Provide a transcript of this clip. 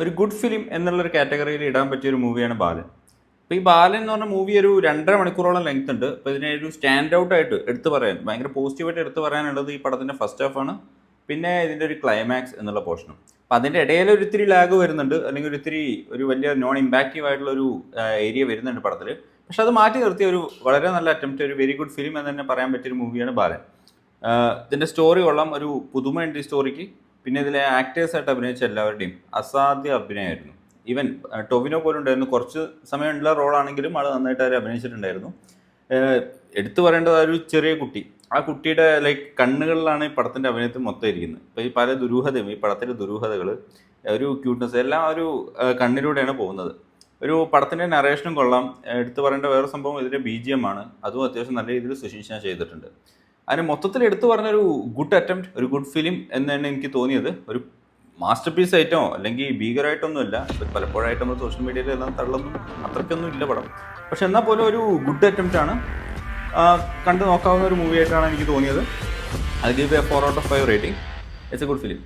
ഒരു good film എന്നുള്ളൊരു കാറ്റഗറിയിൽ ഇടാൻ പറ്റിയ ഒരു മൂവിയാണ് ബാലൻ. അപ്പോൾ ഈ ബാലൻ എന്ന് പറഞ്ഞ മൂവി ഒരു 2.5 മണിക്കൂറോളം ലെങ്ത് ഉണ്ട്. അപ്പോൾ ഇതിനെ ഒരു സ്റ്റാൻഡ് ഔട്ട് ആയിട്ട് എടുത്തു പറയാൻ ഭയങ്കര പോസിറ്റീവായിട്ട് എടുത്തു പറയാനുള്ളത് ഈ പടത്തിൻ്റെ ഫസ്റ്റ് ഹാഫാണ്, പിന്നെ ഇതിൻ്റെ ഒരു ക്ലൈമാക്സ് എന്നുള്ള പോർഷനും. അപ്പോൾ അതിൻ്റെ ഇടയിൽ ഒരു ഇത്തിരി ലാഗ് വരുന്നുണ്ട്, അല്ലെങ്കിൽ ഒരു വലിയ നോൺ ഇമ്പാക്റ്റീവ് ആയിട്ടുള്ള ഒരു ഏരിയ വരുന്നുണ്ട് പടത്തിൽ. പക്ഷെ അത് മാറ്റി നിർത്തിയ ഒരു വളരെ നല്ല അറ്റംപ്റ്റ്, ഒരു വെരി ഗുഡ് ഫിലിം എന്ന് തന്നെ പറയാൻ പറ്റിയൊരു മൂവിയാണ് ബാലൻ. ഇതിൻ്റെ സ്റ്റോറി കൊള്ളാം, ഒരു പുതുമയുണ്ട് ഈ സ്റ്റോറിക്ക്. പിന്നെ ഇതിലെ ആക്ടേഴ്സായിട്ട് അഭിനയിച്ച എല്ലാവരുടെയും അസാധ്യ അഭിനയമായിരുന്നു. ഈവൻ ടൊവിനോ പോലും ഉണ്ടായിരുന്നു. കുറച്ച് സമയമുള്ള റോളാണെങ്കിലും ആൾ നന്നായിട്ട് അവർ അഭിനയിച്ചിട്ടുണ്ടായിരുന്നു. എടുത്തു പറയേണ്ടത് ഒരു ചെറിയ കുട്ടി, ആ കുട്ടിയുടെ കണ്ണുകളിലാണ് ഈ പടത്തിൻ്റെ അഭിനയത്തിൽ മൊത്തം ഇരിക്കുന്നത്. ഇപ്പോൾ ഈ പല ദുരൂഹതയും, ഈ പടത്തിൻ്റെ ദുരൂഹതകൾ, ഒരു ക്യൂട്ട്നെസ് എല്ലാം ഒരു കണ്ണിലൂടെയാണ് പോകുന്നത്. ഒരു പടത്തിൻ്റെ നറേഷനും കൊള്ളാം. എടുത്തു പറയേണ്ട വേറെ സംഭവം ഇതിൻ്റെ BGM ആണ്. അതും അത്യാവശ്യം നല്ല രീതിയിൽ സുശീഷ ചെയ്തിട്ടുണ്ട്. അതിന് മൊത്തത്തിൽ എടുത്തു പറഞ്ഞൊരു ഗുഡ് അറ്റംപ്റ്റ്, ഒരു ഗുഡ് ഫിലിം എന്നാണ് എനിക്ക് തോന്നിയത്. ഒരു മാസ്റ്റർ പീസ് ആയിട്ടോ അല്ലെങ്കിൽ ഭീകരമായിട്ടൊന്നും ഇല്ല. പലപ്പോഴായിട്ട് നമ്മൾ സോഷ്യൽ മീഡിയയിൽ എല്ലാം തള്ളൊന്നും അത്രയ്ക്കൊന്നും ഇല്ല പടം. പക്ഷെ എന്നാൽ പോലും ഒരു ഗുഡ് അറ്റംപ്റ്റ് ആണ്. കണ്ടു നോക്കാവുന്ന ഒരു മൂവി ആയിട്ടാണ് എനിക്ക് തോന്നിയത്. I give A 4 out of 5 rating. It's A good film.